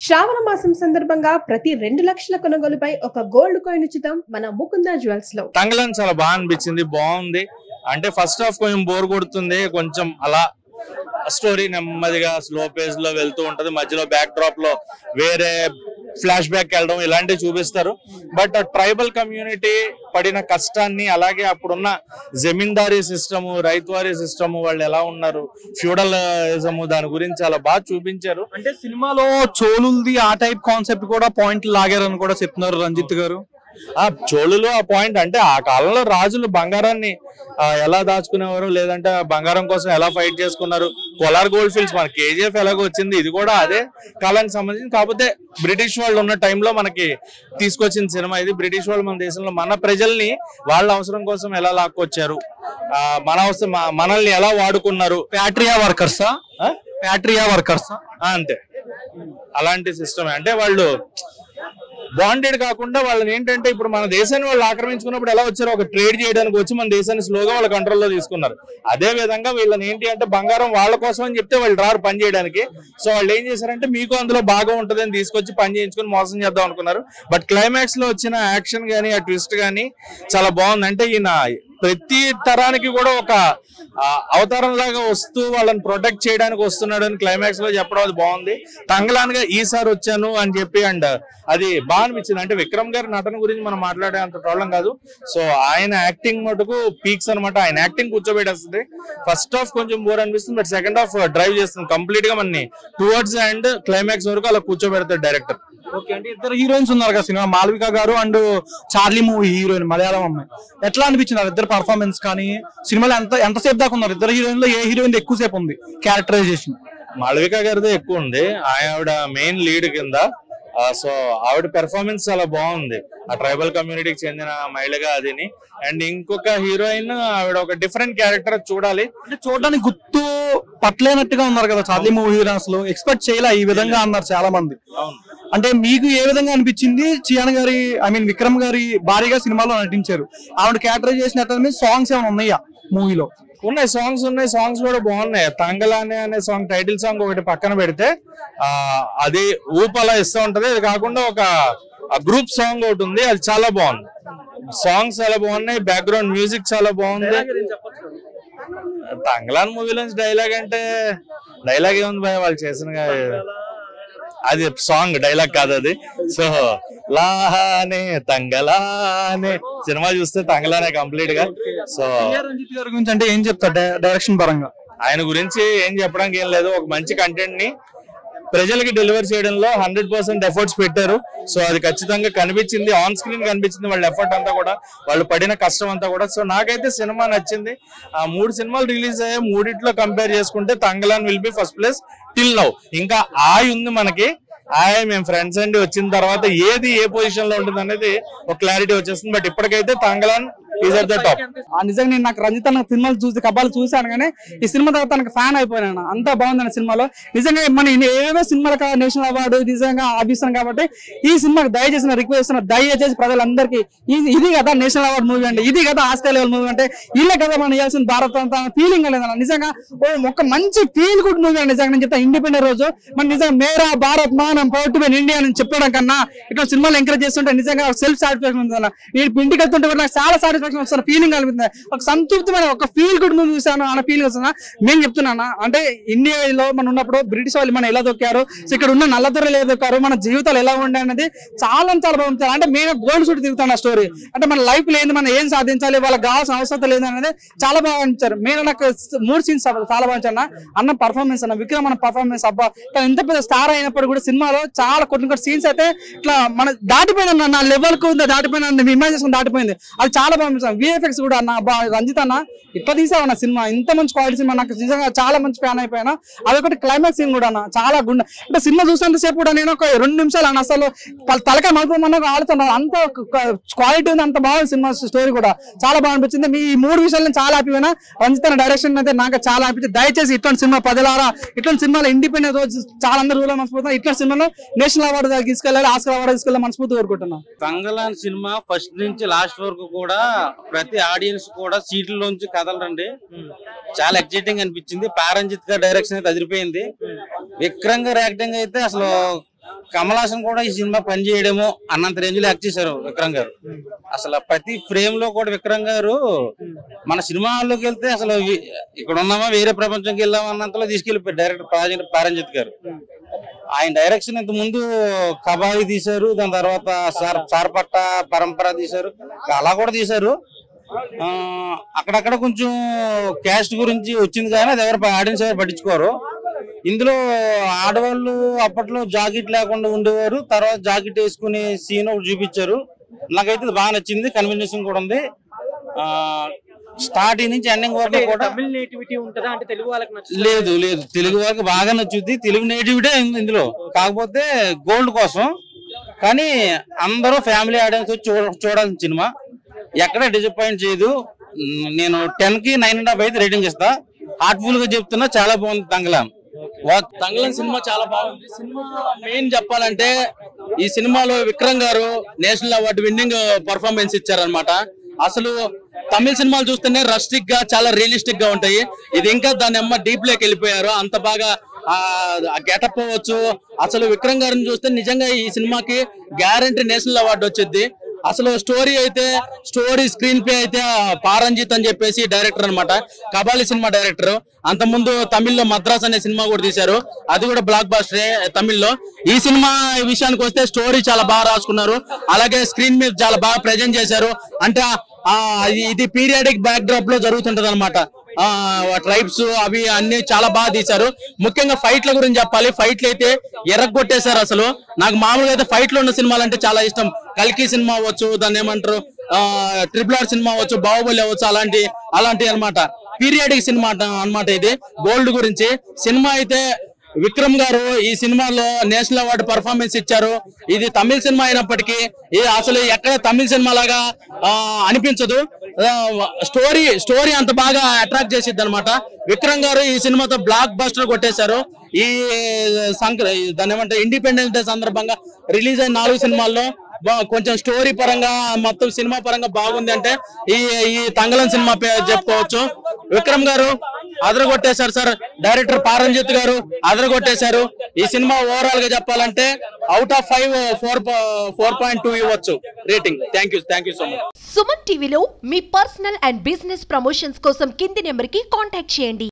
శ్రావణ మాసం సందర్భంగా ప్రతి 2 లక్షల కొనుగోలుపై ఒక గోల్డ్ కాయిన్ ఉచితం మన ముకుంద జ్యువెల్స్ లో. తంగలం చాలా బాగా అనిపించింది, బాగుంది. అంటే ఫస్ట్ హాఫ్ కొంచెం బోర్ కొడుతుంది, కొంచెం అలా స్టోరీ నెమ్మదిగా స్లో పేస్ లో వెళ్తూ ఉంటది. మధ్యలో బ్యాక్ డ్రాప్ లో వేరే ఫ్లాష్ బ్యాక్ వెళ్ళడం ఇలాంటివి చూపిస్తారు. బట్ ట్రైబల్ కమ్యూనిటీ పడిన కష్టాన్ని, అలాగే అప్పుడున్న జమీందారీ సిస్టము, రైతువారీ సిస్టము, వాళ్ళు ఎలా ఉన్నారు, ఫ్యూడలిజము, దాని గురించి చాలా బాగా చూపించారు. అంటే సినిమాలో చోళులది ఆ టైప్ కాన్సెప్ట్ కూడా పాయింట్ లాగారని కూడా చెప్తున్నారు రంజిత్ గారు. ఆ చోళులు ఆ పాయింట్ అంటే ఆ కాలంలో రాజులు బంగారాన్ని ఎలా దాచుకునేవారు, లేదంటే బంగారం కోసం ఎలా ఫైట్ చేసుకున్నారు. కోలార్ గోల్డ్ ఫీల్డ్స్ మన కేజీఎఫ్ ఎలాగో వచ్చింది, ఇది కూడా అదే కాలానికి సంబంధించి. కాకపోతే బ్రిటిష్ వాళ్ళు ఉన్న టైంలో మనకి తీసుకొచ్చిన సినిమా ఇది. బ్రిటిష్ వాళ్ళు మన దేశంలో మన ప్రజల్ని వాళ్ళ అవసరం కోసం ఎలా లాక్కొచ్చారు, మన అవసరం మనల్ని ఎలా వాడుకున్నారు. ప్యాట్రియా వర్కర్సా అంతే, అలాంటి సిస్టమ్. అంటే వాళ్ళు బాండెడ్ కాకుండా వాళ్ళని ఏంటంటే, ఇప్పుడు మన దేశాన్ని వాళ్ళు ఆక్రమించుకున్నప్పుడు ఎలా వచ్చారో, ఒక ట్రేడ్ చేయడానికి వచ్చి మన దేశాన్ని స్లోగా వాళ్ళ కంట్రోల్లో తీసుకున్నారు. అదే విధంగా వీళ్ళని ఏంటి అంటే, బంగారం వాళ్ళ కోసం అని చెప్తే వాళ్ళు రారు పని చేయడానికి. సో వాళ్ళు ఏం చేశారంటే, మీకు అందులో బాగా ఉంటుందని తీసుకొచ్చి పని చేయించుకుని మోసం చేద్దాం అనుకున్నారు. బట్ క్లైమాక్స్ లో వచ్చిన యాక్షన్ గానీ, ఆ ట్విస్ట్ గానీ చాలా బాగుంది. అంటే ఈయన ప్రతి తరానికి కూడా ఒక అవతారం లాగా వస్తూ వాళ్ళని ప్రొటెక్ట్ చేయడానికి వస్తున్నాడు అని క్లైమాక్స్ లో చెప్పడం, అది బాగుంది. తంగలాన్గా ఈసారి వచ్చాను అని చెప్పి, అండ్ అది బాగా అనిపించింది. అంటే విక్రమ్ గారి నటన గురించి మనం మాట్లాడే అంత ప్రాబ్లం కాదు. సో ఆయన యాక్టింగ్ మటుకు పీక్స్ అనమాట. ఆయన యాక్టింగ్ కూర్చోబెట్టేస్తుంది. ఫస్ట్ హాఫ్ కొంచెం బోర్ అనిపిస్తుంది, బట్ సెకండ్ హాఫ్ డ్రైవ్ చేస్తుంది కంప్లీట్ గా మనని టువర్డ్స్ అండ్ క్లైమాక్స్ వరకు అలా కూర్చోబెడతాడు డైరెక్టర్. ఓకే, అంటే ఇద్దరు హీరోయిన్స్ ఉన్నారు కదా సినిమా, మాల్విక గారు and Charlie movie heroine Malayalam అమ్మాయి. ఎట్లా అనిపించింది ఇద్దరు పర్ఫార్మెన్స్ కానీ? సినిమాలో ఎంతసేపు దాకా ఉన్నారు ఇద్దరు హీరోయిన్ లో? ఏ హీరోయిన్ ఎక్కువసేపు ఉంది క్యారెక్టరైజేషన్? మాళవిక గారిదే ఎక్కువ ఉంది, ఆవిడ మెయిన్ లీడ్ కింద. సో ఆవిడ పెర్ఫార్మెన్స్ చాలా బాగుంది, ఆ ట్రైబల్ కమ్యూనిటీకి చెందిన మహిళగా అదిని. అండ్ ఇంకొక హీరోయిన్, ఆవిడ ఒక డిఫరెంట్ క్యారెక్టర్, చూడాలి. అంటే చూడడానికి గుర్తు పట్టలేనట్టుగా ఉన్నారు కదా చార్లీ మూవీ హీరోయిన్స్ లో. ఎక్స్పెక్ట్ చేయలే ఈ విధంగా అన్నారు చాలా మంది. అంటే మీకు ఏ విధంగా అనిపించింది? చియాన్ గారి విక్రమ్ గారి భారీగా సినిమాలో నటించారు, ఆవిడ క్యారెక్టరైజేషన్ ఎట్లా? సాంగ్స్ ఏమైనా ఉన్నాయా మూవీలో? ఉన్నాయి, సాంగ్స్ కూడా బాగున్నాయి. తంగలానే అనే సాంగ్, టైటిల్ సాంగ్ ఒకటి పక్కన పెడితే అది ఊపలా ఇస్తూ ఉంటది. అది కాకుండా ఒక గ్రూప్ సాంగ్ ఒకటి ఉంది, అది చాలా బాగుంది. సాంగ్స్ చాలా బాగున్నాయి, బ్యాక్గ్రౌండ్ మ్యూజిక్ చాలా బాగుంది. తంగలాన్ మూవీలోంచి డైలాగ్ అంటే డైలాగ్ ఏముంది భయ, వాళ్ళు చేసిన అది సాంగ్, డైలాగ్ కాదు అది. సో లానే తంగలానే సినిమా చూస్తే తంగలానే కంప్లీట్ గా. సో రంజిత్ గారి గురించి అంటే ఏం చెప్తారు డైరెక్షన్ పరంగా? ఆయన గురించి ఏం చెప్పడానికి ఏం లేదు. ఒక మంచి కంటెంట్ ని ప్రజలకి డెలివర్ చేయడంలో 100% ఎఫర్ట్స్ పెట్టారు. సో అది ఖచ్చితంగా కనిపించింది, ఆన్ స్క్రీన్ కనిపించింది వాళ్ళ ఎఫర్ట్ అంతా కూడా, వాళ్ళు పడిన కష్టం అంతా కూడా. సో నాకైతే సినిమా నచ్చింది. ఆ 3 సినిమాలు రిలీజ్ అయ్యాయి, 3 కంపేర్ చేసుకుంటే Thangalaan will be first place till now. ఇంకా ఉంది మనకి, మేము ఫ్రెండ్స్ అండి వచ్చిన తర్వాత ఏది ఏ పొజిషన్ లో ఉంటుంది అనేది ఒక క్లారిటీ వచ్చేస్తుంది. బట్ ఇప్పటికైతే Thangalaan is at the top. నిజంగా నేను నాకు రంజిత్ అన్న సినిమాలు చూసి కబాలు చూశాను, కానీ ఈ సినిమా తర్వాత తనకు ఫ్యాన్ అయిపోయాను. అంతా బాగుంది సినిమాలో. నిజంగా మన ఏవో సినిమాలకు నేషనల్ అవార్డు నిజంగా ఆపిస్తాను కాబట్టి ఈ సినిమాకి దయచేసి రిక్వెస్ట్ చేస్తున్నా, దయచేసి ప్రజలందరికీ ఇది కదా నేషనల్ అవార్డు మూవీ అంటే, ఇది కదా ఆస్కార్ లెవెల్ మూవీ అంటే, ఇల్లే కదా మనం ఇవ్వాల్సిన భారత్ అంతా ఫీలింగ్ లేదన్న. నిజంగా ఒక మంచి ఫీల్ గుడ్ మూవీ అండి. నిజంగా నేను చెప్తా, ఇండిపెండెంట్ రోజు మన నిజంగా మేరా భారత్ మనం ప్రౌడ్ టు బి ఇండియా అని చెప్పడం కన్నా ఇట్లా సినిమాలు ఎంకరేజ్ చేస్తుంటే నిజంగా సెల్ఫ్ సాటిస్ఫాక్షన్ ఉంటుంది. నేను ఇంటికి వెళ్తుంటే నాకు చాలా సాటిస్ఫాక్షన్ వస్తున్న ఫీలింగ్ కలుగుతుంది. ఒక సంతృప్తమైన ఒక ఫీల్ గుడ్ మూవీ చూసాను అన్న ఫీలింగ్ వస్తున్నా. మేము చెప్తున్నా అంటే ఇండియాలో మనం ఉన్నప్పుడు బ్రిటిష్ వాళ్ళు మనం ఎలా దొక్కారు, ఇక్కడ ఉన్న నల్లదొరలు ఎలా దొక్కారు, మన జీవితాలు ఎలా ఉండే అనేది చాలా బాగుంటుంది. అంటే మేము గోల్డ్ షూట్ తిరుగుతాను ఆ స్టోరీ. అంటే మన లైఫ్ లేదు, మనం ఏం సాధించాలి, వాళ్ళకి కావాల్సిన అవసరం లేదు అనేది చాలా బాగా అనిపించారు. నేను నాకు 3 సీన్స్ చాలా బాగా అన్న పర్ఫార్మెన్స్ అన్న విక్రమ్ అన్న పర్ఫార్మెన్స్ అబ్బా, ఎంత పెద్ద స్టార్ అయినప్పుడు కూడా సినిమాలో చాలా కొన్ని సీన్స్ అయితే ఇట్లా మన దాటిపోయింది, నా లెవెల్ కు దాటిపోయిన ఇమాజినేషన్ దాటిపోయింది. అది చాలా బాగా విఎఫ్ఎక్స్ కూడా అన్న రంజిత్ అన్న ఇట్లా తీసావన్న సినిమా, ఇంత మంచి క్వాలిటీ సినిమా, నాకు నిజంగా చాలా మంచి ఫ్యాన్ అయిపోయాను. అదొకటి క్లైమాక్స్ సీన్ కూడా అన్న చాలా గుండె. అంటే సినిమా చూసేంతసేపు కూడా నేను ఒక 2 నిమిషాలు అన్న అసలు తలకాయ మలుపుమన్నా ఆడుతున్నాను, అంత క్వాలిటీ ఉంది, అంత బాగుంది సినిమా. స్టోరీ కూడా చాలా బాగా అనిపించింది. మీ 3 విషయాలు చాలా హ్యాపీ అయినా. రంజిత్ అన్న డైరెక్షన్ అయితే నాకు చాలా అనిపించింది. దయచేసి ఇట్లాంటి సినిమా ప్రజలారా, ఇట్లాంటి సినిమాలో ఇండిపెండెంట్ రోజు చాలా అందరూ రూల్ మనస్ఫూర్తి ఇట్లాంటి సినిమాలో నేషనల్ అవార్డు తీసుకెళ్ళాలి, ఆస్కార్ అవార్డు తీసుకెళ్ళాలి మనస్ఫూర్తి కోరుకుంటున్నాను. తంగలాన్ సినిమా ఫస్ట్ నుంచి లాస్ట్ వరకు కూడా ప్రతి ఆడియన్స్ కూడా సీట్లలోంచి కదలరండి. చాలా ఎక్సైటింగ్ అనిపించింది. పారంజిత్ గారి డైరెక్షన్ అయితే అదిరిపోయింది. విక్రమ్ గారి యాక్టింగ్ అయితే అసలు కమల్ హాసన్ కూడా ఈ సినిమా పని చేయడము అన్నంత రేంజ్ లో యాక్ట్ చేశారు విక్రమ్ గారు. అసలు ప్రతి ఫ్రేమ్ లో కూడా విక్రమ్ గారు మన సినిమాల్లోకి వెళ్తే అసలు ఇక్కడ ఉన్నామా వేరే ప్రపంచంకి వెళ్ళామా అన్నంతలో తీసుకెళ్ళిపోయారు డైరెక్టర్ పారంజిత్ గారు. ఆయన డైరెక్షన్ ఇంత ముందు కబాయి తీశారు, దాని తర్వాత సార్పట్ట పరంపర తీశారు, అలా కూడా తీశారు. అక్కడక్కడ కొంచెం క్యాస్ట్ గురించి వచ్చింది కానీ అది ఆడియన్స్ ఎవరు పట్టించుకోరు. ఇందులో ఆడవాళ్ళు అప్పట్లో జాకెట్ లేకుండా ఉండేవారు, తర్వాత జాకెట్ వేసుకునే సీన్ ఒకటి చూపించారు. నాకైతే బాగా నచ్చింది, కన్విన్సింగ్ కూడా ఉంది. స్టార్టింగ్ నుంచి ఎండింగ్ వరకు కూడా లేదు లేదు తెలుగు వాళ్ళకి బాగా నచ్చుద్ది. తెలుగు నేటివిటీ ఇందులో, కాకపోతే గోల్డ్ కోసం. కానీ అందరూ ఫ్యామిలీ ఆడియన్స్ వచ్చి చూడాల్సిన సినిమా, ఎక్కడ డిసప్పాయింట్ చేయదు. నేను 10కి 9.5 అయితే రేటింగ్ ఇస్తా. హార్ట్ఫుల్ గా చెప్తున్నా, చాలా బాగుంది తంగళం. సినిమా చాలా బాగుంది. సినిమా మెయిన్ చెప్పాలంటే ఈ సినిమాలో విక్రమ్ గారు నేషనల్ అవార్డు విన్నింగ్ పర్ఫార్మెన్స్ ఇచ్చారనమాట. అసలు తమిళ సినిమాలు చూస్తేనే రస్టిక్ గా చాలా రియలిస్టిక్ గా ఉంటాయి. ఇది ఇంకా దాని డీప్ లోకి వెళ్ళిపోయారు. అంత బాగా గెటప్ అవ్వచ్చు. అసలు విక్రమ్ గారిని చూస్తే నిజంగా ఈ సినిమాకి గ్యారంటీ నేషనల్ అవార్డు వచ్చింది. అసలు స్టోరీ స్క్రీన్ ప్లే అయితే పారంజిత్ అని చెప్పేసి డైరెక్టర్ అనమాట, కబాలి సినిమా డైరెక్టర్. అంత ముందు తమిళ్లో మద్రాస్ అనే సినిమా కూడా తీశారు, అది కూడా బ్లాక్ బాస్టరే తమిళ్లో. ఈ సినిమా విషయానికి వస్తే స్టోరీ చాలా బాగా రాసుకున్నారు, అలాగే స్క్రీన్ మీద చాలా బాగా ప్రెజెంట్ చేశారు. అంటే ఇది పీరియాడిక్ బ్యాక్ డ్రాప్ లో జరుగుతుంటది అనమాట. ట్రైబ్స్ అవి అన్ని చాలా బాగా తీశారు. ముఖ్యంగా ఫైట్ల గురించి చెప్పాలి. ఫైట్లు అయితే ఎర్రగొట్టేశారు. అసలు నాకు మామూలుగా అయితే ఫైట్లు ఉన్న సినిమాలు అంటే చాలా ఇష్టం. కల్కి సినిమా అవ్వచ్చు, దాన్ని ఏమంటారు RRR సినిమా అవ్వచ్చు, బాహుబలి అవ్వచ్చు, అలాంటి అనమాట. పీరియాడిక్ సినిమా అనమాట. ఇది గోల్డ్ గురించి సినిమా అయితే విక్రమ్ గారు ఈ సినిమాలో నేషనల్ అవార్డు పర్ఫార్మెన్స్ ఇచ్చారు. ఇది తమిళ సినిమా అయినప్పటికీ అసలు ఎక్కడ తమిళ సినిమా లాగా అనిపించదు. స్టోరీ అంత బాగా అట్రాక్ట్ చేసిద్ది అనమాట. విక్రమ్ గారు ఈ సినిమాతో బ్లాక్ బస్టర్ కొట్టేశారు. ఈ దాని ఏమంటే ఇండిపెండెన్స్ డే సందర్భంగా రిలీజ్ అయిన 4 సినిమాల్లో కొంచెం స్టోరీ పరంగా మొత్తం సినిమా పరంగా బాగుంది అంటే ఈ తంగళం సినిమా చెప్పుకోవచ్చు. విక్రమ్ గారు అదరగొట్టేశారు సార్. డైరెక్టర్ పారంజిత్ గారు అదరగొట్టేశారు. ఈ సినిమా ఓవరాల్ గా చెప్పాలంటే అవుట్ ఆఫ్ 5 4.2 ఇవ్వచ్చు rating. Thank you so much. Suman టీవీలో మీ పర్సనల్ అండ్ బిజినెస్ ప్రమోషన్స్ కోసం కింది నెంబర్ కి కాంటాక్ట్ చేయండి.